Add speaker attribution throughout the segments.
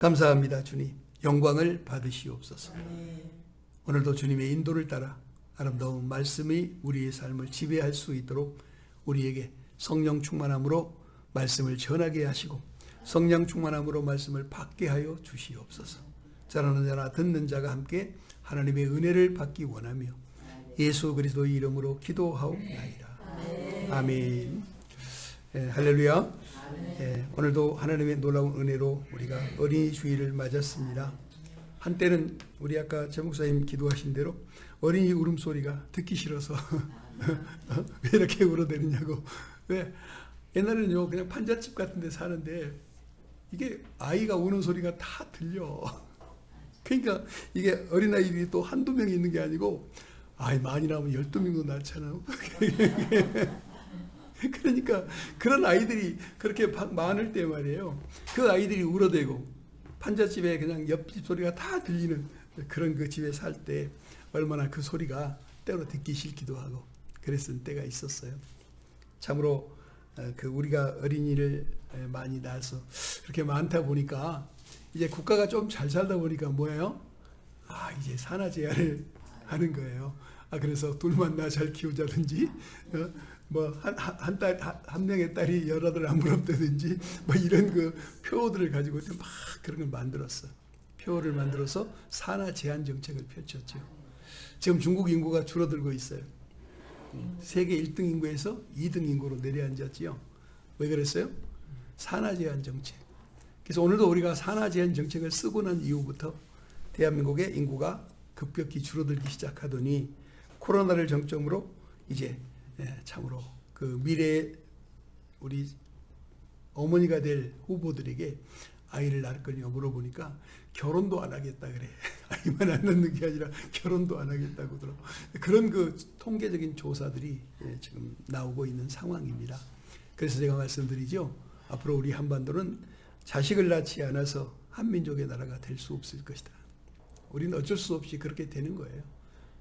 Speaker 1: 감사합니다. 주님, 영광을 받으시옵소서. 오늘도 주님의 인도를 따라 아름다운 말씀이 우리의 삶을 지배할 수 있도록 우리에게 성령 충만함으로 말씀을 전하게 하시고 성령 충만함으로 말씀을 받게 하여 주시옵소서. 자라는 자나 듣는 자가 함께 하나님의 은혜를 받기 원하며 예수 그리스도의 이름으로 기도하옵나이다. 아멘. 할렐루야. 오늘도 하나님의 놀라운 은혜로 우리가 어린이 주일을 맞았습니다. 한때는 우리 아까 제 목사님 기도하신 대로 어린이 울음소리가 듣기 싫어서 왜 이렇게 울어대느냐고. 왜? 옛날에는요 그냥 판잣집 같은 데 사는데 이게 아이가 우는 소리가 다 들려. 그러니까 이게 어린아이들이 또 한두 명이 있는 게 아니고 아이 많이 나오면 12명도 낳잖아. 그러니까 그런 아이들이 그렇게 많을 때 말이에요. 그 아이들이 울어대고 판잣집에 그냥 옆집 소리가 다 들리는 그런 그 집에 살 때 얼마나 그 소리가 때로 듣기 싫기도 하고 그랬을 때가 있었어요. 참으로 그 우리가 어린이를 많이 낳아서 그렇게 많다 보니까 이제 국가가 좀 잘 살다 보니까 뭐예요? 이제 산하제한을 하는 거예요. 그래서 둘만 나 잘 키우자든지 한 명의 딸이 여러들 안 부럽다든지 이런 그 표어들을 가지고 막 그런 걸 만들었어. 표어를 만들어서 산하 제한 정책을 펼쳤죠. 지금 중국 인구가 줄어들고 있어요. 세계 1등 인구에서 2등 인구로 내려앉았지요. 왜 그랬어요? 산하 제한 정책. 그래서 오늘도 우리가 산하 제한 정책을 쓰고 난 이후부터 대한민국의 인구가 급격히 줄어들기 시작하더니 코로나를 정점으로 이제 참으로 그 미래의 우리 어머니가 될 후보들에게 아이를 낳을 거냐 물어보니까 결혼도 안 하겠다 그래. 아이만 안 낳는 게 아니라 결혼도 안 하겠다고 들어. 그런 그 통계적인 조사들이 지금 나오고 있는 상황입니다. 그래서 제가 말씀드리죠. 앞으로 우리 한반도는 자식을 낳지 않아서 한민족의 나라가 될 수 없을 것이다. 우리는 어쩔 수 없이 그렇게 되는 거예요.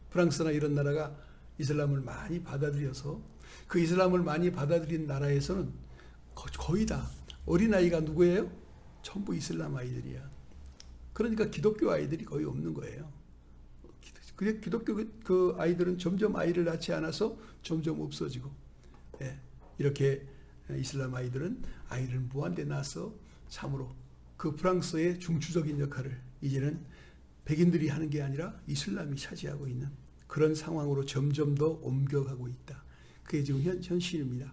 Speaker 1: 프랑스나 이런 나라가 이슬람을 많이 받아들여서 그 이슬람을 많이 받아들인 나라에서는 거의 다 어린아이가 누구예요? 전부 이슬람 아이들이야. 그러니까 기독교 아이들이 거의 없는 거예요. 기독교 그 아이들은 점점 아이를 낳지 않아서 점점 없어지고 이렇게 이슬람 아이들은 아이를 무한대 낳아서 참으로 그 프랑스의 중추적인 역할을 이제는 백인들이 하는 게 아니라 이슬람이 차지하고 있는 그런 상황으로 점점 더 옮겨가고 있다. 그게 지금 현실입니다.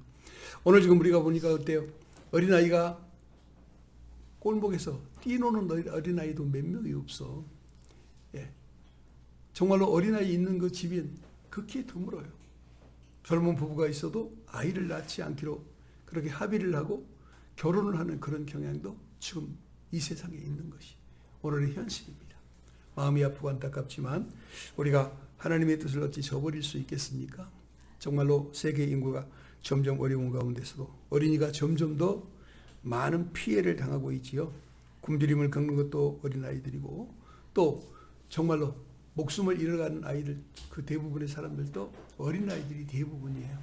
Speaker 1: 오늘 지금 우리가 보니까 어때요? 어린아이가 골목에서 뛰노는 어린아이도 몇 명이 없어. 정말로 어린아이 있는 그 집이 극히 드물어요. 젊은 부부가 있어도 아이를 낳지 않기로 그렇게 합의를 하고 결혼을 하는 그런 경향도 지금 이 세상에 있는 것이 오늘의 현실입니다. 마음이 아프고 안타깝지만 우리가 하나님의 뜻을 어찌 저버릴 수 있겠습니까? 정말로 세계 인구가 점점 어려운 가운데서도 어린이가 점점 더 많은 피해를 당하고 있지요. 굶주림을 겪는 것도 어린아이들이고 또 정말로 목숨을 잃어가는 아이들 그 대부분의 사람들도 어린아이들이 대부분이에요.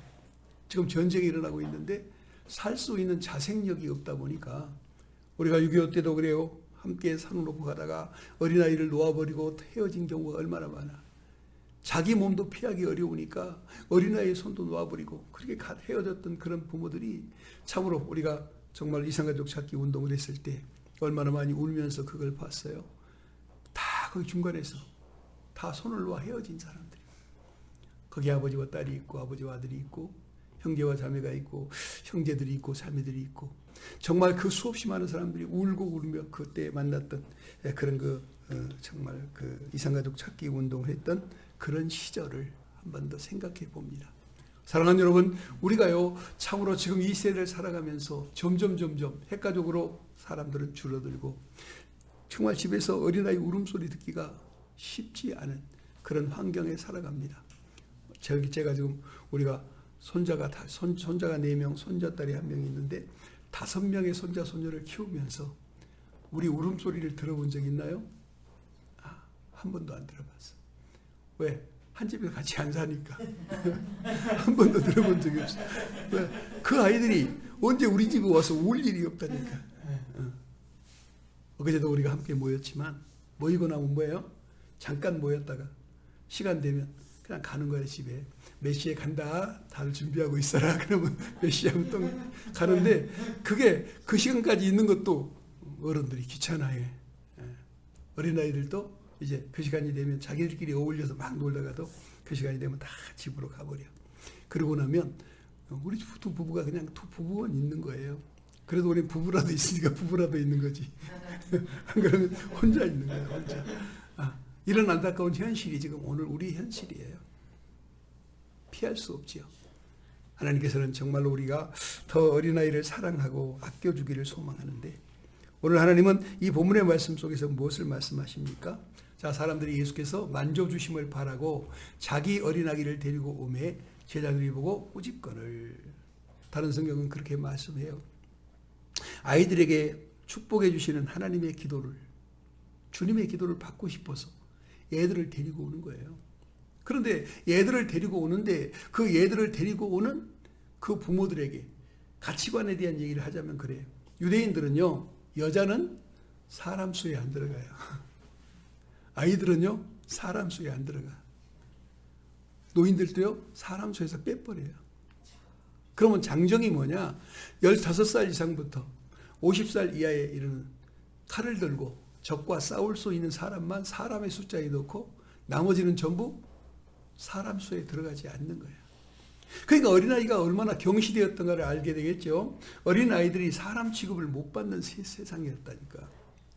Speaker 1: 지금 전쟁이 일어나고 있는데 살 수 있는 자생력이 없다 보니까 우리가 6.25 때도 그래요. 함께 산을 놓고 가다가 어린아이를 놓아버리고 헤어진 경우가 얼마나 많아. 자기 몸도 피하기 어려우니까 어린아이의 손도 놓아버리고 그렇게 헤어졌던 그런 부모들이 참으로 우리가 정말 이산가족 찾기 운동을 했을 때 얼마나 많이 울면서 그걸 봤어요. 다 거기 중간에서 다 손을 놓아 헤어진 사람들이. 거기 아버지와 딸이 있고 아버지와 아들이 있고 형제와 자매가 있고 형제들이 있고 자매들이 있고 정말 그 수없이 많은 사람들이 울고 울며 그때 만났던 그런 정말 그 이산가족 찾기 운동을 했던 그런 시절을 한 번 더 생각해 봅니다. 사랑하는 여러분, 우리가요 참으로 지금 이 세대를 살아가면서 점점 핵가족으로 사람들은 줄어들고 정말 집에서 어린아이 울음소리 듣기가 쉽지 않은 그런 환경에 살아갑니다. 제가 지금 우리가 손자가 4명, 손자딸이 1명이 있는데 5명의 손자, 손녀를 키우면서 우리 울음소리를 들어본 적 있나요? 한 번도 안 들어봤어. 왜? 한 집에 같이 안 사니까. 한 번도 들어본 적이 없어. 왜? 그 아이들이 언제 우리 집에 와서 울 일이 없다니까. 어제도 우리가 함께 모였지만 모이고 나면 뭐예요? 잠깐 모였다가 시간 되면 그냥 가는 거예요. 집에. 몇 시에 간다. 다들 준비하고 있어라. 그러면 몇 시에 하면 또 가는데 그게 그 시간까지 있는 것도 어른들이 귀찮아해. 어린아이들도 이제 그 시간이 되면 자기들끼리 어울려서 막 놀다가도 그 시간이 되면 다 집으로 가버려. 그러고 나면 우리 두 부부가 그냥 두 부부만 있는 거예요. 그래도 우리 부부라도 있으니까 부부라도 있는 거지. 안 그러면 혼자 있는 거예요. 혼자. 이런 안타까운 현실이 지금 오늘 우리 현실이에요. 피할 수 없지요. 하나님께서는 정말로 우리가 더 어린아이를 사랑하고 아껴주기를 소망하는데 오늘 하나님은 이 본문의 말씀 속에서 무엇을 말씀하십니까? 자, 사람들이 예수께서 만져주심을 바라고 자기 어린아기를 데리고 오매 제자들이 보고 꾸짖거늘. 다른 성경은 그렇게 말씀해요. 아이들에게 축복해 주시는 하나님의 기도를, 주님의 기도를 받고 싶어서 얘들을 데리고 오는 거예요. 그런데 얘들을 데리고 오는데 그 얘들을 데리고 오는 그 부모들에게 가치관에 대한 얘기를 하자면 그래요. 유대인들은요, 여자는 사람 수에 안 들어가요. 아이들은요, 사람 수에 안 들어가. 노인들도요, 사람 수에서 빼버려요. 그러면 장정이 뭐냐? 15살 이상부터 50살 이하에 이르는 칼을 들고 적과 싸울 수 있는 사람만 사람의 숫자에 넣고 나머지는 전부 사람 수에 들어가지 않는 거예요. 그러니까 어린아이가 얼마나 경시되었던가를 알게 되겠죠. 어린아이들이 사람 취급을 못 받는 세상이었다니까.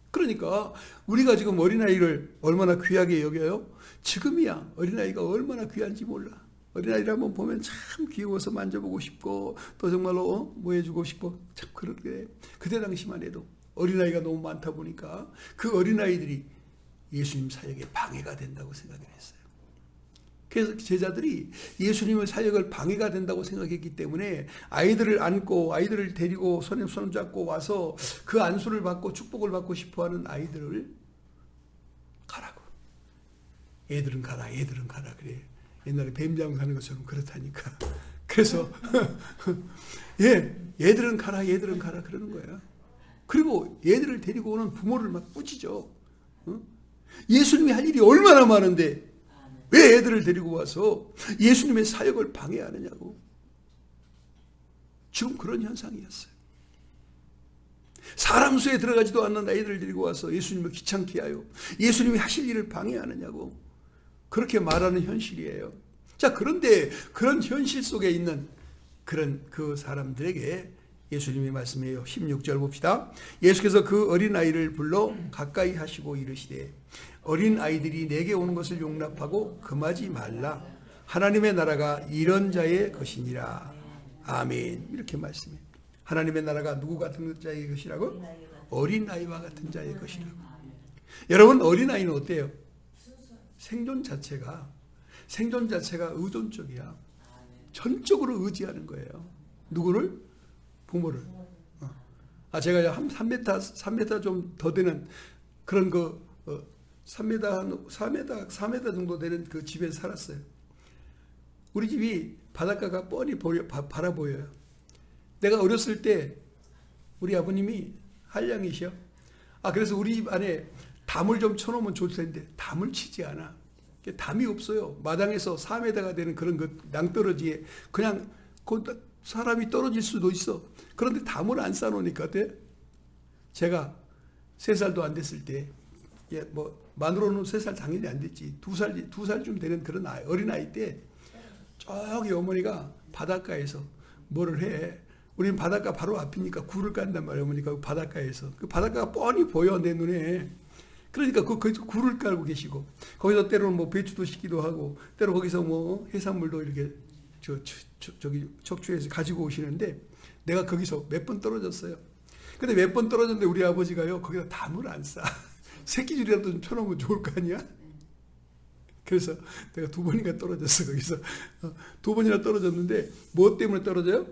Speaker 1: 그러니까 우리가 지금 어린아이를 얼마나 귀하게 여겨요? 지금이야 어린아이가 얼마나 귀한지 몰라. 어린아이를 한번 보면 참 귀여워서 만져보고 싶고 또 정말로 뭐 해주고 싶고 참 그렇게. 그때 당시만 해도 어린아이가 너무 많다 보니까 그 어린아이들이 예수님 사역에 방해가 된다고 생각을 했어요. 그래서 제자들이 예수님의 사역을 방해가 된다고 생각했기 때문에 아이들을 안고 아이들을 데리고 손에 손 잡고 와서 그 안수를 받고 축복을 받고 싶어하는 아이들을 가라고. 애들은 가라, 애들은 가라 그래. 옛날에 뱀장 가는 것처럼 그렇다니까. 그래서 얘들은 가라, 얘들은 가라 그러는 거야. 그리고 얘들을 데리고 오는 부모를 막 꾸짖죠. 예수님이 할 일이 얼마나 많은데 왜 애들을 데리고 와서 예수님의 사역을 방해하느냐고. 지금 그런 현상이었어요. 사람 수에 들어가지도 않는 아이들을 데리고 와서 예수님을 귀찮게 하여 예수님이 하실 일을 방해하느냐고 그렇게 말하는 현실이에요. 자, 그런데 그런 현실 속에 있는 그런 그 사람들에게 예수님이 말씀해요. 16절 봅시다. 예수께서 그 어린아이를 불러 가까이 하시고 이르시되 어린아이들이 내게 오는 것을 용납하고 금하지 말라. 하나님의 나라가 이런 자의 것이니라. 아멘. 이렇게 말씀해요. 하나님의 나라가 누구 같은 자의 것이라고? 어린아이와 같은 자의 것이라고. 여러분, 어린아이는 어때요? 생존 자체가 의존적이야. 전적으로 의지하는 거예요. 누구를? 부모를. 제가 한 3m 좀 더 되는 그런 4m 정도 되는 그 집에 살았어요. 우리 집이 바닷가가 뻔히 바라 보여요. 내가 어렸을 때 우리 아버님이 한량이셔. 그래서 우리 집 안에 담을 좀 쳐놓으면 좋을 텐데 담을 치지 않아. 담이 없어요. 마당에서 4m가 되는 그런 그 낭떠러지에 그냥 사람이 떨어질 수도 있어. 그런데 담을 안 쌓아놓으니까 어때? 제가 3살도 안 됐을 때, 만으로는 3살 당연히 안 됐지. 2살쯤 되는 그런 어린아이 때, 저기 어머니가 바닷가에서 뭐를 해. 우리는 바닷가 바로 앞이니까 굴을 깐단 말이에요. 어머니가 그 바닷가에서. 그 바닷가가 뻔히 보여, 내 눈에. 그러니까 거기서 굴을 깔고 계시고, 거기서 때로는 배추도 씻기도 하고, 때로 거기서 해산물도 이렇게 저기 척추에서 가지고 오시는데 내가 거기서 몇 번 떨어졌어요. 근데 몇 번 떨어졌는데 우리 아버지가요 거기다 담을 안 싸. 새끼줄이라도 좀 쳐놓으면 좋을 거 아니야. 그래서 내가 2번인가 떨어졌어. 거기서 2번이나 떨어졌는데 뭐 때문에 떨어져요?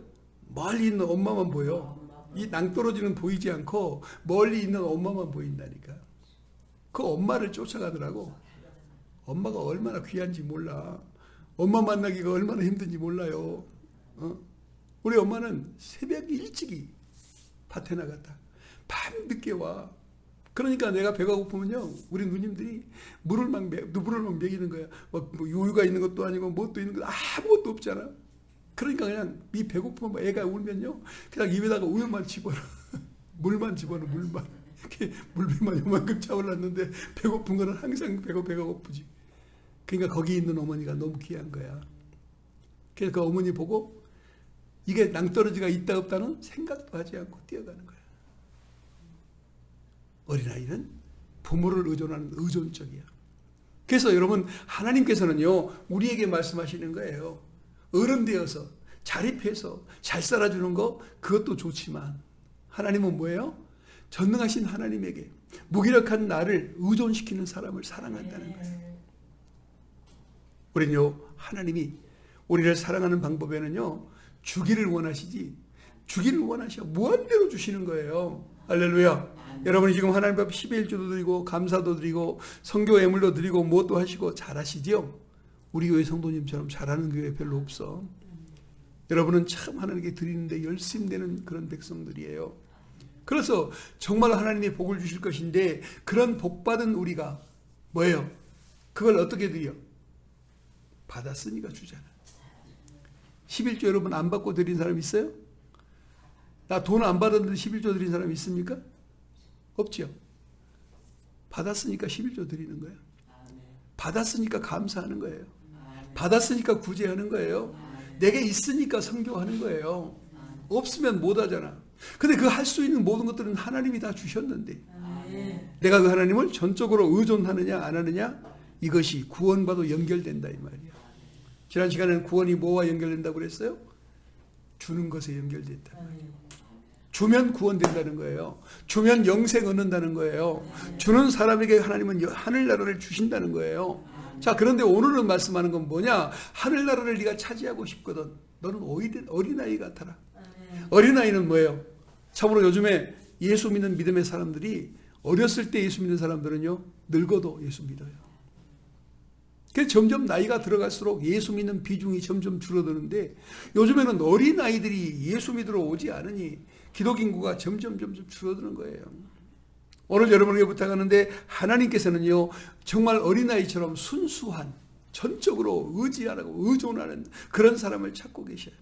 Speaker 1: 멀리 있는 엄마만 보여. 이 낭떠러지는 보이지 않고 멀리 있는 엄마만 보인다니까. 그 엄마를 쫓아가더라고. 엄마가 얼마나 귀한지 몰라. 엄마 만나기가 얼마나 힘든지 몰라요. 우리 엄마는 새벽 일찍이 밭에 나갔다 밤 늦게 와. 그러니까 내가 배가 고프면요, 우리 누님들이 물을 막 먹이는 거야. 뭐 우유가 있는 것도 아니고 뭣도 있는 거 아무것도 없잖아. 그러니까 그냥 이 배고프면 애가 울면요, 그냥 입에다가 우유만 집어넣어. 물만 집어넣어, 물만. 이렇게 물비만 요만큼 차올랐는데 배고픈 거는 항상 배가 고프지. 그러니까 거기 있는 어머니가 너무 귀한 거야. 그래서 그 어머니 보고 이게 낭떠러지가 있다 없다는 생각도 하지 않고 뛰어가는 거야. 어린아이는 부모를 의존하는 의존적이야. 그래서 여러분, 하나님께서는요, 우리에게 말씀하시는 거예요. 어른 되어서 자립해서 잘 살아주는 거, 그것도 좋지만 하나님은 뭐예요? 전능하신 하나님에게 무기력한 나를 의존시키는 사람을 사랑한다는 거예요. 우리는요, 하나님이 우리를 사랑하는 방법에는요, 주기를 원하시지, 주기를 원하셔. 무한대로 주시는 거예요. 할렐루야. 여러분이 지금 하나님 앞에 11조도 드리고 감사도 드리고 선교 예물도 드리고 무엇도 하시고 잘하시죠? 우리 교회 성도님처럼 잘하는 교회 별로 없어. 여러분은 참 하나님께 드리는데 열심되는 그런 백성들이에요. 그래서 정말 하나님이 복을 주실 것인데, 그런 복받은 우리가 뭐예요? 그걸 어떻게 드려? 받았으니까 주잖아. 11조 여러분 안 받고 드린 사람 있어요? 나 돈 안 받았는데 11조 드린 사람 있습니까? 없죠. 받았으니까 11조 드리는 거예요. 받았으니까 감사하는 거예요. 받았으니까 구제하는 거예요. 내게 있으니까 선교하는 거예요. 없으면 못 하잖아. 근데 그 할 수 있는 모든 것들은 하나님이 다 주셨는데, 내가 그 하나님을 전적으로 의존하느냐 안 하느냐, 이것이 구원과도 연결된다 이 말이야. 지난 시간에는 구원이 뭐와 연결된다고 그랬어요? 주는 것에 연결된다. 주면 구원된다는 거예요. 주면 영생 얻는다는 거예요. 주는 사람에게 하나님은 하늘나라를 주신다는 거예요. 자, 그런데 오늘은 말씀하는 건 뭐냐? 하늘나라를 네가 차지하고 싶거든. 너는 어린아이 같아라. 어린아이는 뭐예요? 참으로 요즘에 예수 믿는 믿음의 사람들이, 어렸을 때 예수 믿는 사람들은요, 늙어도 예수 믿어요. 그래서 점점 나이가 들어갈수록 예수 믿는 비중이 점점 줄어드는데, 요즘에는 어린아이들이 예수 믿으러 오지 않으니 기독 인구가 점점 줄어드는 거예요. 오늘 여러분에게 부탁하는데, 하나님께서는요, 정말 어린아이처럼 순수한, 전적으로 의지하고 의존하는 그런 사람을 찾고 계셔요.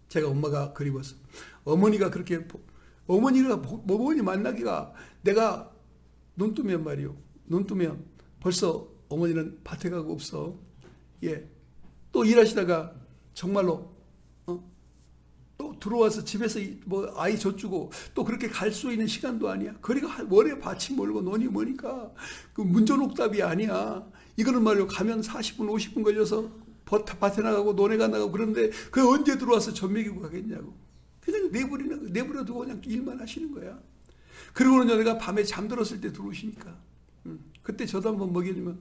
Speaker 1: 제가 엄마가 그리워서, 어머니가 그렇게, 어머니 만나기가, 내가 눈 뜨면 말이요, 눈 뜨면 벌써 어머니는 밭에 가고 없어. 예. 또 일하시다가 정말로 또 들어와서 집에서 뭐 아이 젖주고 또 그렇게 갈 수 있는 시간도 아니야. 거리가 머리에 밭이 멀고 논이 머니까 그 문전옥답이 아니야. 이거는 말이요, 가면 40분 50분 걸려서 밭에 나가고 논에 나가고, 그런데 그 언제 들어와서 젖 먹이고 가겠냐고. 그냥 내버려 두고 그냥 일만 하시는 거야. 그리고는 내가 밤에 잠들었을 때 들어오시니까, 그때 저도 한번 먹여주면,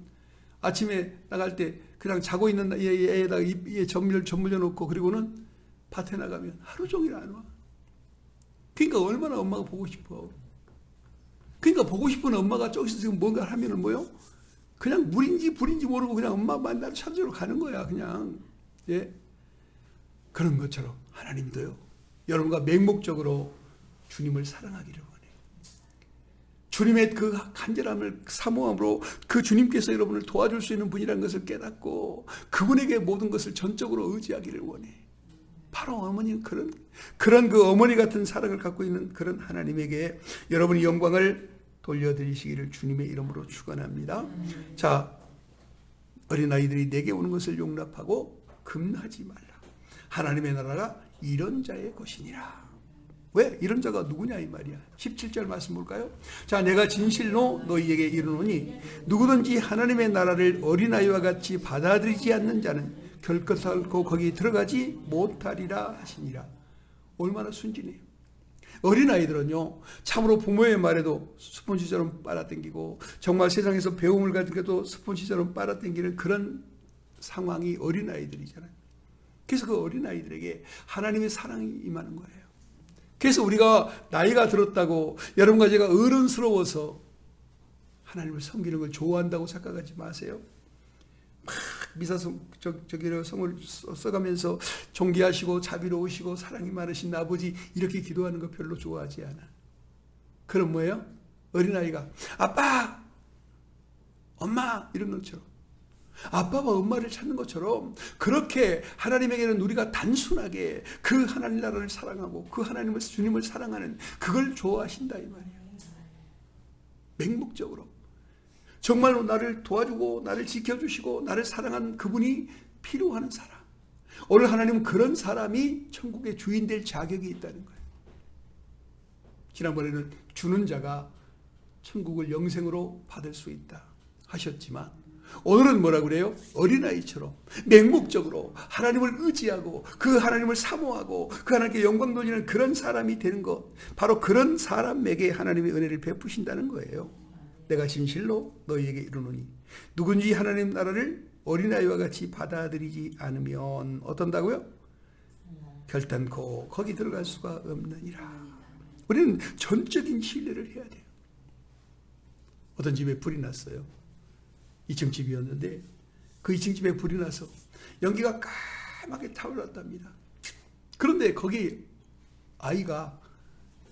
Speaker 1: 아침에 나갈 때 그냥 자고 있는 애에다가 입에 젖 물려놓고, 그리고는 밭에 나가면 하루 종일 안 와. 그러니까 얼마나 엄마가 보고 싶어. 그러니까 보고 싶은 엄마가 저기서 지금 뭔가 하면은 뭐요? 그냥 물인지 불인지 모르고 그냥 엄마 만나러 찾으러 가는 거야, 그냥. 예. 그런 것처럼 하나님도요, 여러분과 맹목적으로 주님을 사랑하기를 원해요. 주님의 그 간절함을, 사모함으로 그 주님께서 여러분을 도와줄 수 있는 분이라는 것을 깨닫고 그분에게 모든 것을 전적으로 의지하기를 원해. 바로 어머니는 그런 그 어머니 같은 사랑을 갖고 있는 그런 하나님에게 여러분이 영광을 돌려드리시기를 주님의 이름으로 축원합니다. 자, 어린아이들이 내게 오는 것을 용납하고 금하지 말라. 하나님의 나라가 이런 자의 것이니라. 왜? 이런 자가 누구냐 이 말이야. 17절 말씀 볼까요? 자, 내가 진실로 너희에게 이르노니 누구든지 하나님의 나라를 어린아이와 같이 받아들이지 않는 자는 결코 거기 들어가지 못하리라 하시니라. 얼마나 순진해요. 어린아이들은요, 참으로 부모의 말에도 스폰지처럼 빨아당기고, 정말 세상에서 배움을 가진 것도 스폰지처럼 빨아당기는 그런 상황이 어린아이들이잖아요. 그래서 그 어린아이들에게 하나님의 사랑이 임하는 거예요. 그래서 우리가 나이가 들었다고 여러분과 제가 어른스러워서 하나님을 섬기는 걸 좋아한다고 착각하지 마세요. 막 저기를 성을 써가면서 존귀하시고 자비로우시고 사랑이 많으신 아버지 이렇게 기도하는 거 별로 좋아하지 않아. 그럼 뭐예요? 어린아이가 아빠, 엄마 이런 것처럼 아빠와 엄마를 찾는 것처럼 그렇게 하나님에게는 우리가 단순하게 그 하나님 나라를 사랑하고 그 하나님을 주님을 사랑하는 그걸 좋아하신다 이 말이에요. 맹목적으로 정말로 나를 도와주고 나를 지켜주시고 나를 사랑하는 그분이 필요한 사람. 오늘 하나님은 그런 사람이 천국의 주인 될 자격이 있다는 거예요. 지난번에는 주는 자가 천국을 영생으로 받을 수 있다 하셨지만 오늘은 뭐라 그래요? 어린아이처럼 맹목적으로 하나님을 의지하고 그 하나님을 사모하고 그 하나님께 영광 돌리는 그런 사람이 되는 것, 바로 그런 사람에게 하나님의 은혜를 베푸신다는 거예요. 내가 진실로 너희에게 이르노니 누군지 하나님 나라를 어린아이와 같이 받아들이지 않으면 어떤다고요? 결단코 거기 들어갈 수가 없느니라. 우리는 전적인 신뢰를 해야 돼요. 어떤 집에 불이 났어요. 2층 집이었는데 그 2층 집에 불이 나서 연기가 까맣게 타올랐답니다. 그런데 거기 아이가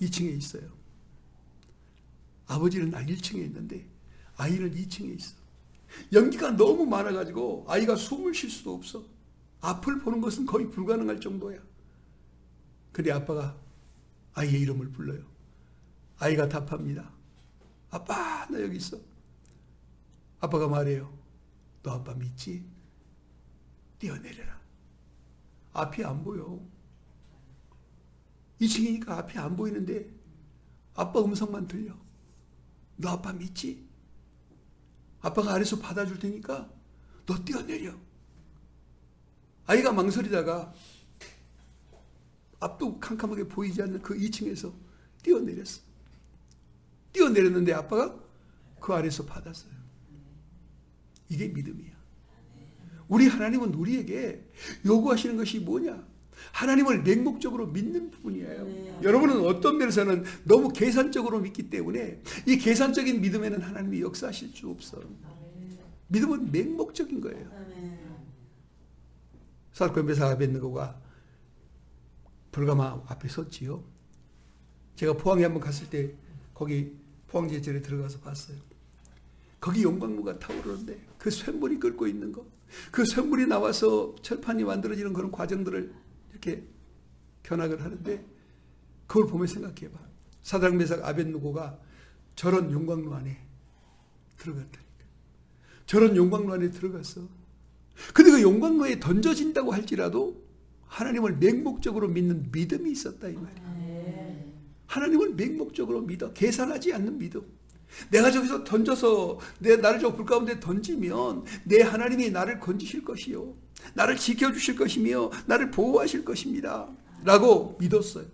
Speaker 1: 2층에 있어요. 아버지는 1층에 있는데 아이는 2층에 있어. 연기가 너무 많아가지고 아이가 숨을 쉴 수도 없어. 앞을 보는 것은 거의 불가능할 정도야. 근데 아빠가 아이의 이름을 불러요. 아이가 답합니다. 아빠, 나 여기 있어. 아빠가 말해요. 너 아빠 믿지? 뛰어내려라. 앞이 안 보여. 2층이니까 앞이 안 보이는데 아빠 음성만 들려. 너 아빠 믿지? 아빠가 아래서 받아줄 테니까 너 뛰어내려. 아이가 망설이다가 앞도 캄캄하게 보이지 않는 그 2층에서 뛰어내렸어. 뛰어내렸는데 아빠가 그 아래서 받았어요. 이게 믿음이야. 우리 하나님은 우리에게 요구하시는 것이 뭐냐? 하나님을 맹목적으로 믿는 부분이에요. 여러분은 어떤 면에서는 너무 계산적으로 믿기 때문에 이 계산적인 믿음에는 하나님이 역사하실 수 없어. 믿음은 맹목적인 거예요. 사도권 메사 아벳느고가 돌가마 앞에 섰지요. 제가 포항에 한번 갔을 때 거기 포항제절에 들어가서 봤어요. 거기 용광로가 타오르는데 그 쇳물이 끓고 있는 거, 그 쇳물이 나와서 철판이 만들어지는 그런 과정들을 이렇게 견학을 하는데 그걸 보면 생각해봐. 사드락 메삭 아벳느고가 저런 용광로 안에 들어갔다니까. 저런 용광로 안에 들어갔어. 근데 그 용광로에 던져진다고 할지라도 하나님을 맹목적으로 믿는 믿음이 있었다 이 말이야. 하나님을 맹목적으로 믿어. 계산하지 않는 믿음. 내가 저기서 던져서 나를 저 불 가운데 던지면 내 하나님이 나를 건지실 것이요, 나를 지켜주실 것이며 나를 보호하실 것입니다 라고 믿었어요.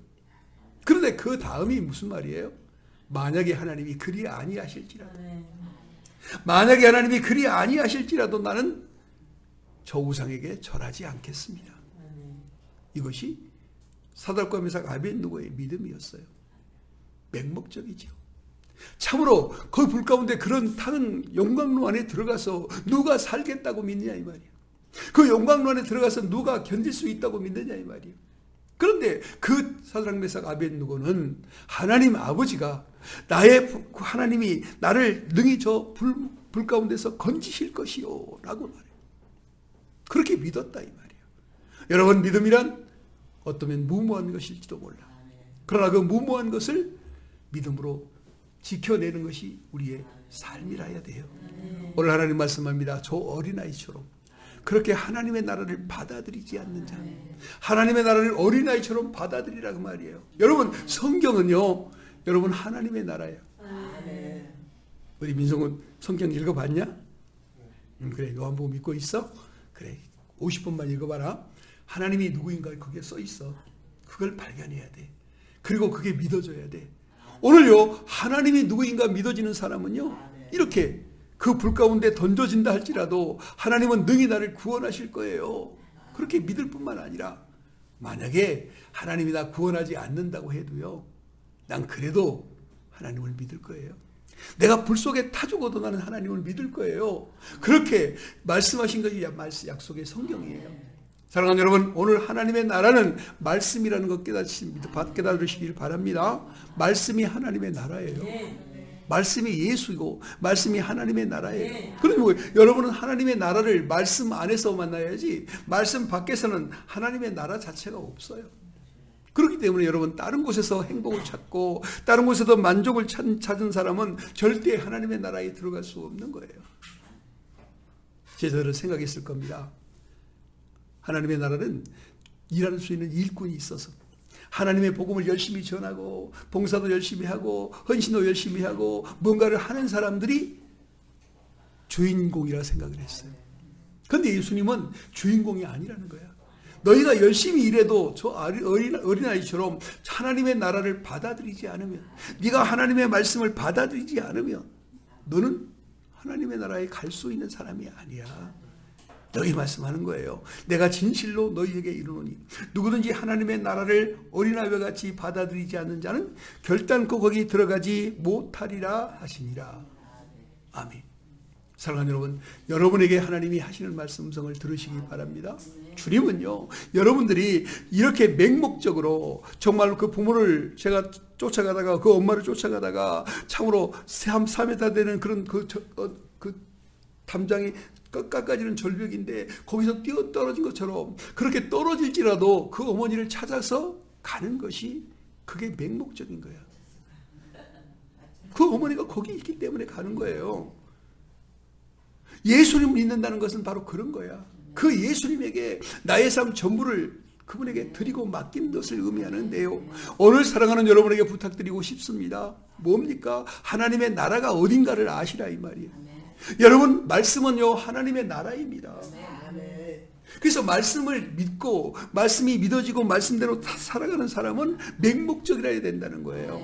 Speaker 1: 그런데 그 다음이 무슨 말이에요? 만약에 하나님이 그리 아니하실지라도, 만약에 하나님이 그리 아니하실지라도 나는 저 우상에게 절하지 않겠습니다. 이것이 사드락과 메삭 아벳느고의 믿음이었어요. 맹목적이죠. 참으로 그 불 가운데 그런 타는 용광로 안에 들어가서 누가 살겠다고 믿느냐 이 말이에요. 그 용광로 안에 들어가서 누가 견딜 수 있다고 믿느냐 이 말이에요. 그런데 그 사드락 메삭 아벳느고는 하나님 아버지가 나의 하나님이 나를 능히 저 불 가운데서 건지실 것이요 라고 말해요. 그렇게 믿었다 이 말이에요. 여러분, 믿음이란 어쩌면 무모한 것일지도 몰라. 그러나 그 무모한 것을 믿음으로 지켜내는 것이 우리의 삶이라야 돼요. 오늘 하나님 말씀합니다. 저 어린아이처럼 그렇게 하나님의 나라를 받아들이지 않는 자, 하나님의 나라를 어린아이처럼 받아들이라고 말이에요. 여러분, 성경은요, 여러분 하나님의 나라예요. 우리 민성은 성경 읽어봤냐? 그래, 요한복음 믿고 있어? 그래, 50분만 읽어봐라. 하나님이 누구인가 거기에 써 있어. 그걸 발견해야 돼. 그리고 그게 믿어져야 돼. 오늘요, 하나님이 누구인가 믿어지는 사람은요, 이렇게 그 불 가운데 던져진다 할지라도 하나님은 능히 나를 구원하실 거예요. 그렇게 믿을 뿐만 아니라 만약에 하나님이 나 구원하지 않는다고 해도요, 난 그래도 하나님을 믿을 거예요. 내가 불 속에 타 죽어도 나는 하나님을 믿을 거예요. 그렇게 말씀하신 것이 약속의 성경이에요. 사랑하는 여러분, 오늘 하나님의 나라는 말씀이라는 것 깨달으시길 바랍니다. 말씀이 하나님의 나라예요. 말씀이 예수이고 말씀이 하나님의 나라예요. 그러면 여러분은 하나님의 나라를 말씀 안에서 만나야지 말씀 밖에서는 하나님의 나라 자체가 없어요. 그렇기 때문에 여러분, 다른 곳에서 행복을 찾고 다른 곳에서 만족을 찾은 사람은 절대 하나님의 나라에 들어갈 수 없는 거예요. 제자들은 생각했을 겁니다. 하나님의 나라는 일할 수 있는 일꾼이 있어서 하나님의 복음을 열심히 전하고 봉사도 열심히 하고 헌신도 열심히 하고 뭔가를 하는 사람들이 주인공이라 생각을 했어요. 그런데 예수님은 주인공이 아니라는 거야. 너희가 열심히 일해도 저 어린아이처럼 하나님의 나라를 받아들이지 않으면, 네가 하나님의 말씀을 받아들이지 않으면 너는 하나님의 나라에 갈 수 있는 사람이 아니야. 여기 말씀하는 거예요. 내가 진실로 너희에게 이르노니 누구든지 하나님의 나라를 어린아이와 같이 받아들이지 않는 자는 결단코 거기 들어가지 못하리라 하시니라. 아멘. 사랑하는 여러분, 여러분에게 하나님이 하시는 말씀성을 들으시기 바랍니다. 주님은요, 여러분들이 이렇게 맹목적으로 정말 그 부모를 제가 쫓아가다가 그 엄마를 쫓아가다가 참으로 3m 되는 그런 그 담장이 깎아지는 절벽인데 거기서 뛰어 떨어진 것처럼 그렇게 떨어질지라도 그 어머니를 찾아서 가는 것이 그게 맹목적인 거야. 그 어머니가 거기 있기 때문에 가는 거예요. 예수님을 믿는다는 것은 바로 그런 거야. 그 예수님에게 나의 삶 전부를 그분에게 드리고 맡긴 것을 의미하는데요. 오늘 사랑하는 여러분에게 부탁드리고 싶습니다. 뭡니까? 하나님의 나라가 어딘가를 아시라 이 말이에요. 여러분, 말씀은요 하나님의 나라입니다. 그래서 말씀을 믿고 말씀이 믿어지고 말씀대로 살아가는 사람은 맹목적이라야 된다는 거예요.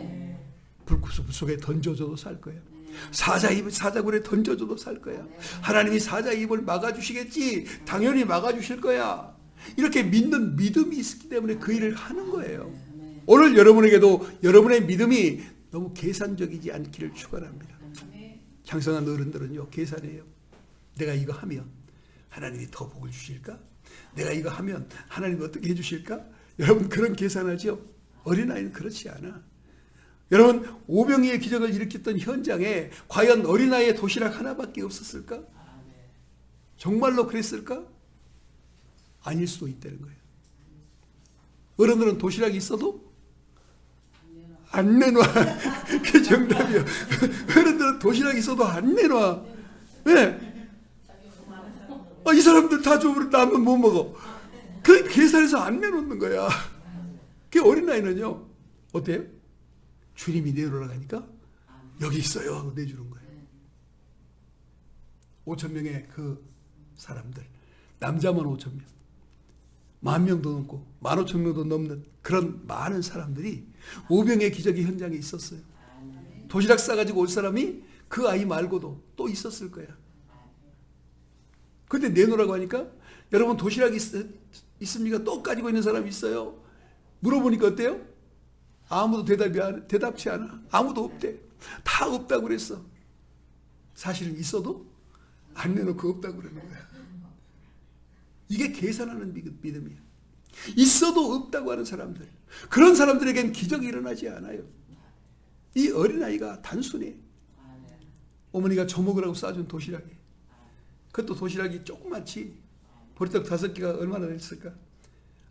Speaker 1: 불 속에 던져줘도 살 거예요. 사자굴에 던져줘도 살 거야. 하나님이 사자 입을 막아주시겠지. 당연히 막아주실 거야. 이렇게 믿는 믿음이 있기 때문에 그 일을 하는 거예요. 오늘 여러분에게도 여러분의 믿음이 너무 계산적이지 않기를 축원합니다. 장성한 어른들은요 계산해요. 내가 이거 하면 하나님이 더 복을 주실까? 내가 이거 하면 하나님이 어떻게 해주실까? 여러분, 그런 계산하죠. 어린아이는 그렇지 않아. 여러분, 오병이의 기적을 일으켰던 현장에 과연 어린아이의 도시락 하나밖에 없었을까? 정말로 그랬을까? 아닐 수도 있다는 거예요. 어른들은 도시락이 있어도 안 내놔. 그게 정답이에요. 어른들은 도시락이 있어도 안 내놔. 왜? 이 사람들 다 줘버려. 나는 못 먹어. 그 계산해서 안 내놓는 거야. 그 어린아이는요 어때요? 주님이 내놓으라고 하니까 여기 있어요 하고 내주는 거예요. 5,000명의 그 사람들, 남자만 5,000명, 10,000명도 넘고 15,000명도 넘는 그런 많은 사람들이 오병의 기적의 현장에 있었어요. 도시락 싸가지고 올 사람이 그 아이 말고도 또 있었을 거야. 근데 내놓으라고 하니까, 여러분 도시락이 있습니까? 또 가지고 있는 사람이 있어요. 물어보니까 어때요? 아무도 대답치 않아. 아무도 없대. 다 없다고 그랬어. 사실은 있어도 안 내놓고 없다고 그러는 거야. 이게 계산하는 믿음이야. 있어도 없다고 하는 사람들, 그런 사람들에겐 기적이 일어나지 않아요. 이 어린아이가 단순해. 어머니가 저먹으라고 싸준 도시락이, 그것도 도시락이 조그맣지. 보리떡 5개가 얼마나 됐을까?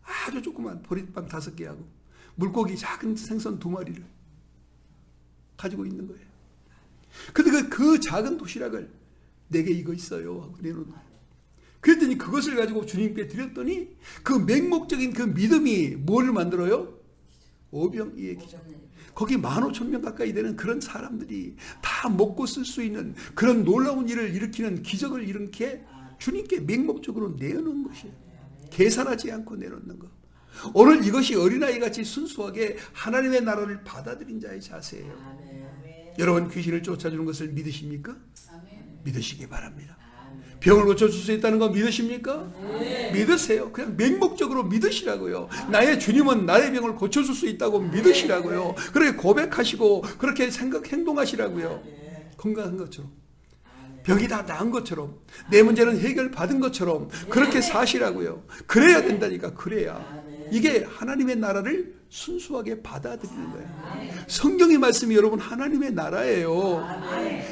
Speaker 1: 아주 조그만 보리빵 5개하고 물고기 작은 생선 2마리를 가지고 있는 거예요. 근데 그 작은 도시락을 내게 이거 있어요 하고 내놓는 거예요. 그랬더니 그것을 가지고 주님께 드렸더니 그 맹목적인 그 믿음이 뭘 만들어요? 오병이의 기적. 거기 15,000명 가까이 되는 그런 사람들이 다 먹고 쓸 수 있는 그런 놀라운 일을 일으키는 기적을 이렇게 주님께 맹목적으로 내놓는 것이에요. 계산하지 않고 내놓는 것. 오늘 이것이 어린아이같이 순수하게 하나님의 나라를 받아들인 자의 자세예요. 여러분, 귀신을 쫓아주는 것을 믿으십니까? 믿으시기 바랍니다. 병을 고쳐줄 수 있다는 거 믿으십니까? 믿으세요. 그냥 맹목적으로 믿으시라고요. 나의 주님은 나의 병을 고쳐줄 수 있다고 믿으시라고요. 그렇게 고백하시고 그렇게 행동하시라고요. 건강한 것처럼, 병이 다 나은 것처럼, 내 문제는 해결받은 것처럼 그렇게 사시라고요. 그래야 된다니까. 그래야 이게 하나님의 나라를 순수하게 받아들이는 거예요. 성경의 말씀이 여러분 하나님의 나라예요.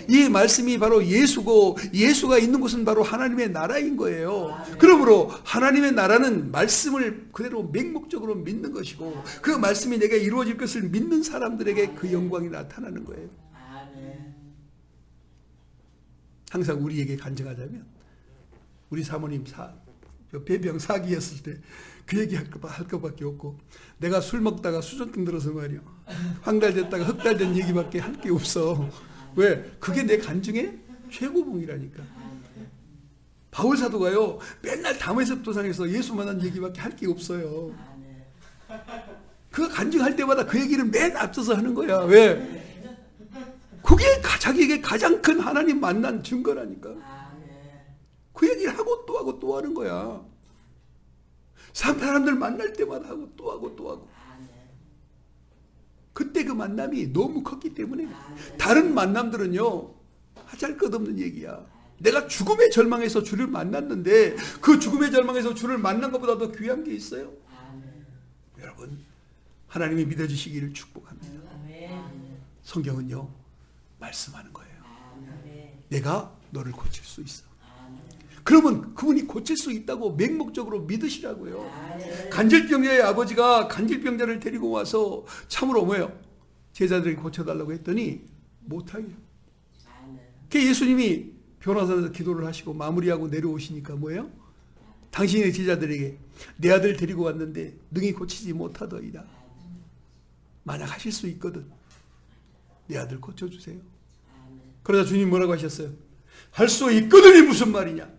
Speaker 1: 이 말씀이 바로 예수고, 예수가 있는 곳은 바로 하나님의 나라인 거예요. 그러므로 하나님의 나라는 말씀을 그대로 맹목적으로 믿는 것이고, 그 말씀이 내게 이루어질 것을 믿는 사람들에게 그 영광이 나타나는 거예요. 항상 우리에게 간증하자면, 우리 사모님 폐병 사기였을 때 그 얘기 할 것밖에 없고, 내가 술 먹다가 수전증 들어서 말이야, 황달됐다가 흑달된 얘기밖에 할 게 없어. 왜? 그게 내 간증의 최고봉이라니까. 바울 사도가요, 맨날 다메섹 도상에서 예수 만난 얘기밖에 할 게 없어요. 그 간증할 때마다 그 얘기를 맨 앞서서 하는 거야. 왜? 그게 자기에게 가장 큰 하나님 만난 증거라니까. 그 얘기를 하고 또 하고 또 하는 거야. 사람들 만날 때마다 하고 또 하고 또 하고. 그때 그 만남이 너무 컸기 때문에 다른 만남들은요, 하잘 것 없는 얘기야. 내가 죽음의 절망에서 주를 만났는데 그 죽음의 절망에서 주를 만난 것보다 더 귀한 게 있어요? 여러분, 하나님이 믿어주시기를 축복합니다. 성경은요, 말씀하는 거예요. 내가 너를 고칠 수 있어. 그러면 그분이 고칠 수 있다고 맹목적으로 믿으시라고요. 간질병자의 아버지가 간질병자를 데리고 와서 참으로 뭐예요? 제자들에게 고쳐달라고 했더니 못하게. 그 예수님이 변호사에서 기도를 하시고 마무리하고 내려오시니까 뭐예요? 당신의 제자들에게 내 아들 데리고 왔는데 능히 고치지 못하더이다. 만약 하실 수 있거든 내 아들 고쳐주세요. 그러자 주님 뭐라고 하셨어요? 할 수 있거든이 무슨 말이냐?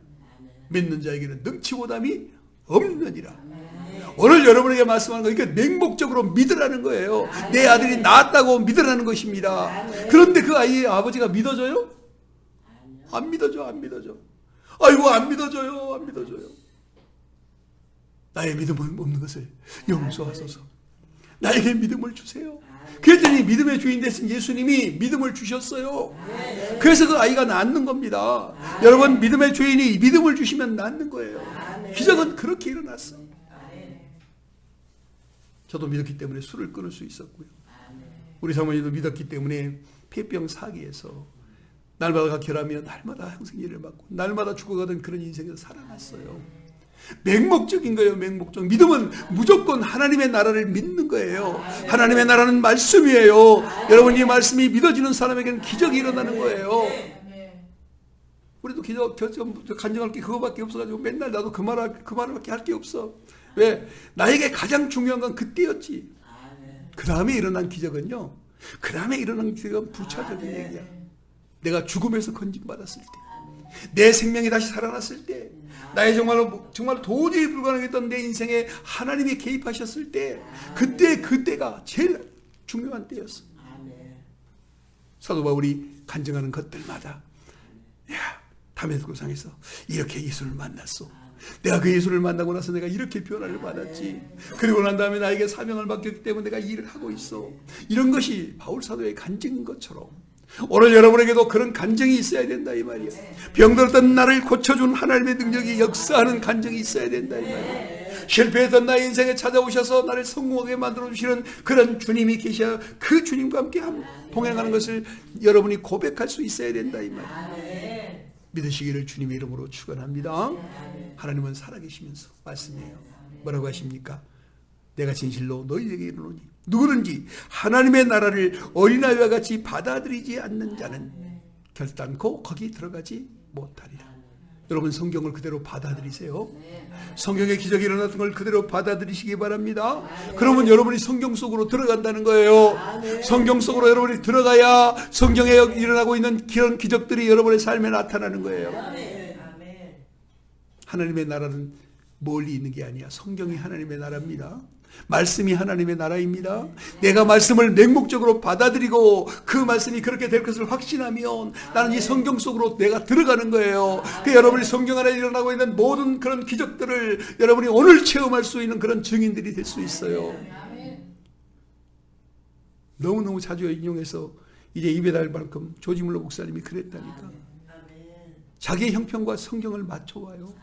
Speaker 1: 믿는 자에게는 능치보담이 없느니라. 오늘 여러분에게 말씀하는 거, 이게 맹목적으로 믿으라는 거예요. 내 아들이 나았다고 믿으라는 것입니다. 그런데 그 아이의 아버지가 믿어져요? 안 믿어져, 안 믿어져. 아이고, 안 믿어져요, 안 믿어져요. 나의 믿음은 없는 것을 용서하소서. 나에게 믿음을 주세요. 그랬더니 믿음의 주인 되신 예수님이 믿음을 주셨어요. 그래서 그 아이가 낫는 겁니다. 여러분, 믿음의 주인이 믿음을 주시면 낫는 거예요. 기적은 그렇게 일어났어요. 저도 믿었기 때문에 술을 끊을 수 있었고요. 우리 사모님도 믿었기 때문에 폐병 사기에서 날마다 결하며 날마다 항생제를 맞고 날마다 죽어가던 그런 인생에서 살아났어요. 맹목적인 거예요. 맹목적. 믿음은 무조건 하나님의 나라를 믿는 거예요. 하나님의 나라는 말씀이에요. 여러분, 이 말씀이 믿어지는 사람에게는 기적이 일어나는 거예요. 우리도 기적, 간증할 게 그거밖에 없어가지고 맨날 나도 그 말밖에 할 게 없어. 왜? 나에게 가장 중요한 건 그때였지. 그 다음에 일어난 기적은요, 그 다음에 일어난 기적은 부차적인 얘기야. 내가 죽음에서 건진받았을 때, 내 생명이 다시 살아났을 때, 나의 정말 도저히 불가능했던 내 인생에 하나님이 개입하셨을 때, 그때가 제일 중요한 때였어. 사도 바울이 간증하는 것들마다, 야, 다메섹고상에서 이렇게 예수를 만났어. 내가 그 예수를 만나고 나서 내가 이렇게 변화를 받았지. 그리고 난 다음에 나에게 사명을 맡겼기 때문에 내가 일을 하고 있어. 이런 것이 바울 사도의 간증인 것처럼 오늘 여러분에게도 그런 간증이 있어야 된다 이 말이야. 병들었던 나를 고쳐준 하나님의 능력이 역사하는 간증이 있어야 된다 이 말이야. 실패했던 나의 인생에 찾아오셔서 나를 성공하게 만들어주시는 그런 주님이 계셔. 그 주님과 함께 동행하는 것을 여러분이 고백할 수 있어야 된다 이 말이야. 믿으시기를 주님의 이름으로 축원합니다. 하나님은 살아계시면서 말씀이에요. 뭐라고 하십니까? 내가 진실로 너희에게 이르노니 누구든지 하나님의 나라를 어린아이와 같이 받아들이지 않는 자는 결단코 거기 들어가지 못하리라. 여러분, 성경을 그대로 받아들이세요. 성경의 기적이 일어났던 걸 그대로 받아들이시기 바랍니다. 그러면 여러분이 성경 속으로 들어간다는 거예요. 성경 속으로 여러분이 들어가야 성경에 일어나고 있는 그런 기적들이 여러분의 삶에 나타나는 거예요. 하나님의 나라는 멀리 있는 게 아니야. 성경이 하나님의 나라입니다. 말씀이 하나님의 나라입니다. 내가 말씀을 맹목적으로 받아들이고 그 말씀이 그렇게 될 것을 확신하면 나는 이 성경 속으로 내가 들어가는 거예요. 그 여러분이 성경 안에 일어나고 있는 모든 그런 기적들을 여러분이 오늘 체험할 수 있는 그런 증인들이 될 수 있어요. 너무너무 자주 인용해서 이제 입에 달 만큼 조지 물러 목사님이 그랬다니까. 자기의 형편과 성경을 맞춰와요.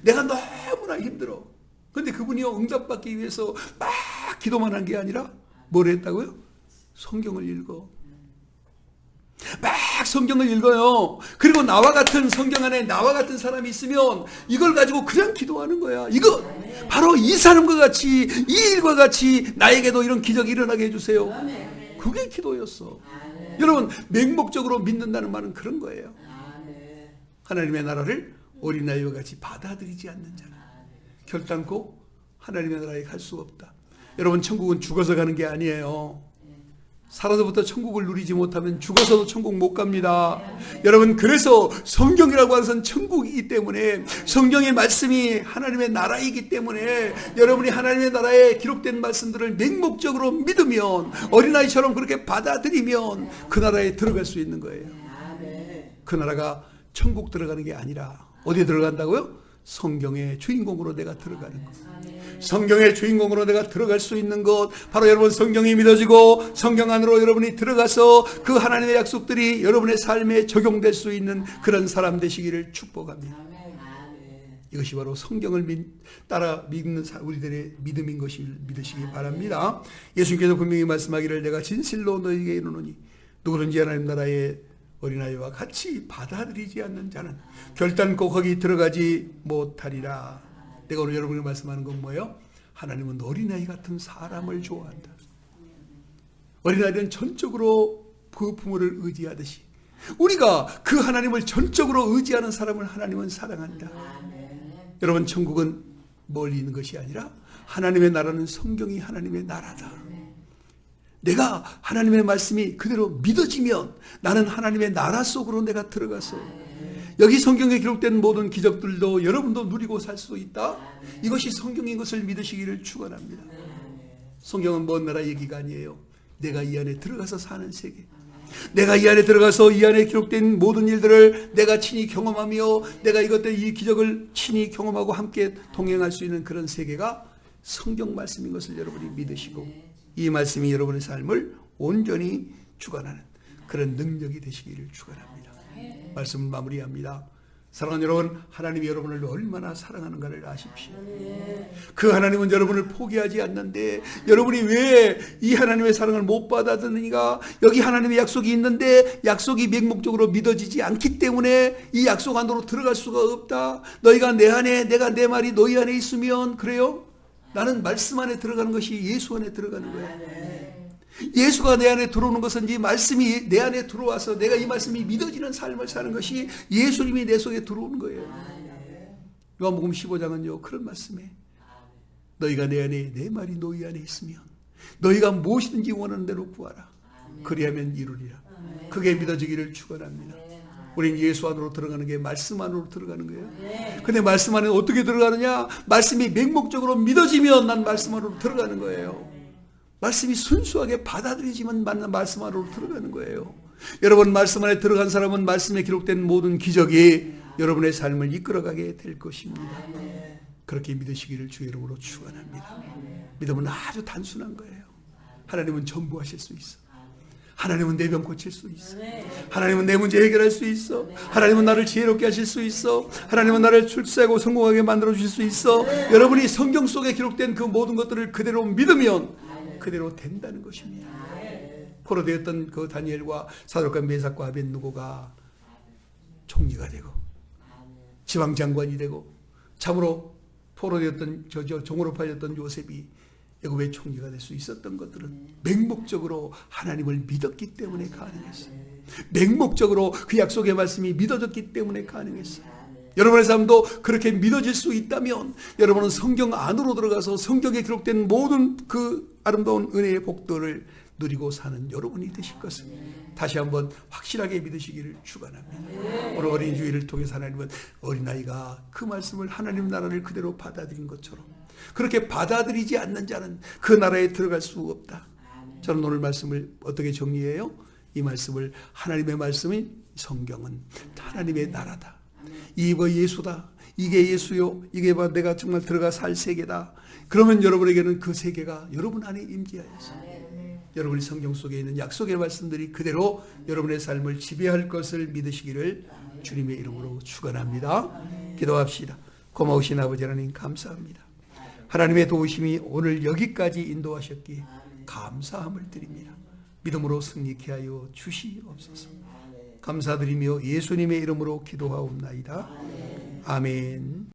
Speaker 1: 내가 너무나 힘들어. 근데 그분이요, 응답받기 위해서 막 기도만 한 게 아니라 뭘 했다고요? 성경을 읽어. 막 성경을 읽어요. 그리고 나와 같은 성경 안에 나와 같은 사람이 있으면 이걸 가지고 그냥 기도하는 거야. 이거 바로 이 사람과 같이, 이 일과 같이 나에게도 이런 기적이 일어나게 해주세요. 그게 기도였어. 여러분, 맹목적으로 믿는다는 말은 그런 거예요. 하나님의 나라를 어린아이와 같이 받아들이지 않는 자는 결단코 하나님의 나라에 갈 수 없다. 여러분, 천국은 죽어서 가는 게 아니에요. 살아서부터 천국을 누리지 못하면 죽어서도 천국 못 갑니다. 여러분, 그래서 성경이라고 하는 것은 천국이기 때문에, 성경의 말씀이 하나님의 나라이기 때문에 여러분이 하나님의 나라에 기록된 말씀들을 맹목적으로 믿으면, 어린아이처럼 그렇게 받아들이면 그 나라에 들어갈 수 있는 거예요. 그 나라가 천국 들어가는 게 아니라 어디에 들어간다고요? 성경의 주인공으로 내가 들어가는 것. 성경의 주인공으로 내가 들어갈 수 있는 것, 바로 여러분 성경이 믿어지고 성경 안으로 여러분이 들어가서 그 하나님의 약속들이 여러분의 삶에 적용될 수 있는 그런 사람 되시기를 축복합니다. 이것이 바로 성경을 따라 믿는 우리들의 믿음인 것을 믿으시기 바랍니다. 예수님께서 분명히 말씀하기를 내가 진실로 너희에게 이르노니 누구든지 하나님 나라의 어린아이와 같이 받아들이지 않는 자는 결단코 거기 들어가지 못하리라. 내가 오늘 여러분에게 말씀하는 건 뭐예요? 하나님은 어린아이 같은 사람을 좋아한다. 어린아이들은 전적으로 그 부모를 의지하듯이 우리가 그 하나님을 전적으로 의지하는 사람을 하나님은 사랑한다. 여러분, 천국은 멀리 있는 것이 아니라 하나님의 나라는 성경이 하나님의 나라다. 내가 하나님의 말씀이 그대로 믿어지면 나는 하나님의 나라 속으로 내가 들어가서 여기 성경에 기록된 모든 기적들도 여러분도 누리고 살 수 있다. 이것이 성경인 것을 믿으시기를 축원합니다. 성경은 먼 나라 얘기가 아니에요. 내가 이 안에 들어가서 사는 세계, 내가 이 안에 들어가서 이 안에 기록된 모든 일들을 내가 친히 경험하며 내가 이것들 이 기적을 친히 경험하고 함께 동행할 수 있는 그런 세계가 성경 말씀인 것을 여러분이 믿으시고 이 말씀이 여러분의 삶을 온전히 주관하는 그런 능력이 되시기를 축원합니다. 말씀을 마무리합니다. 사랑하는 여러분, 하나님이 여러분을 얼마나 사랑하는가를 아십시오. 그 하나님은 여러분을 포기하지 않는데 여러분이 왜 이 하나님의 사랑을 못 받아들이는가? 여기 하나님의 약속이 있는데 약속이 맹목적으로 믿어지지 않기 때문에 이 약속 안으로 들어갈 수가 없다. 너희가 내 안에, 내가 내 말이 너희 안에 있으면, 그래요? 나는 말씀 안에 들어가는 것이 예수 안에 들어가는 거야. 예수가 내 안에 들어오는 것은 이 말씀이 내 안에 들어와서 내가 이 말씀이 믿어지는 삶을 사는 것이 예수님이 내 속에 들어오는 거예요. 요한복음 15장은요 그런 말씀에 너희가 내 안에, 내 말이 너희 안에 있으면 너희가 무엇이든지 원하는 대로 구하라. 그리하면 이루리라. 그게 믿어지기를 축원합니다. 우린 예수 안으로 들어가는 게 말씀 안으로 들어가는 거예요. 근데 말씀 안에 어떻게 들어가느냐? 말씀이 맹목적으로 믿어지면 난 말씀 안으로 들어가는 거예요. 말씀이 순수하게 받아들이지만 맞는 말씀 안으로 들어가는 거예요. 여러분, 말씀 안에 들어간 사람은 말씀에 기록된 모든 기적이 여러분의 삶을 이끌어가게 될 것입니다. 그렇게 믿으시기를 주의 이름으로 축원합니다. 믿음은 아주 단순한 거예요. 하나님은 전부 하실 수 있어. 하나님은 내 병 고칠 수 있어. 하나님은 내 문제 해결할 수 있어. 하나님은 나를 지혜롭게 하실 수 있어. 하나님은 나를 출세하고 성공하게 만들어 주실 수 있어. 여러분이 성경 속에 기록된 그 모든 것들을 그대로 믿으면 그대로 된다는 것입니다. 포로되었던 그 다니엘과 사드락과 메삭과 아벳느고가 총리가 되고 지방장관이 되고 참으로 포로되었던 종으로 팔렸던 요셉이 애굽의 총리가 될 수 있었던 것들은 맹목적으로 하나님을 믿었기 때문에 가능했어요. 맹목적으로 그 약속의 말씀이 믿어졌기 때문에 가능했어요. 여러분의 삶도 그렇게 믿어질 수 있다면 여러분은 성경 안으로 들어가서 성경에 기록된 모든 그 아름다운 은혜의 복들을 누리고 사는 여러분이 되실 것을 다시 한번 확실하게 믿으시기를 축원합니다. 오늘 어린이 주일을 통해서 하나님은 어린아이가 그 말씀을 하나님 나라를 그대로 받아들인 것처럼 그렇게 받아들이지 않는 자는 그 나라에 들어갈 수 없다. 저는 오늘 말씀을 어떻게 정리해요? 이 말씀을 하나님의 말씀이 성경은 하나님의 나라다. 이거 예수다. 이게 예수요. 이게 내가 정말 들어가 살 세계다. 그러면 여러분에게는 그 세계가 여러분 안에 임재하여서 여러분의 성경 속에 있는 약속의 말씀들이 그대로 여러분의 삶을 지배할 것을 믿으시기를 주님의 이름으로 축원합니다. 기도합시다. 고마우신 아버지 하나님 감사합니다. 하나님의 도우심이 오늘 여기까지 인도하셨기에 감사함을 드립니다. 믿음으로 승리케 하여 주시옵소서. 감사드리며 예수님의 이름으로 기도하옵나이다. 아멘.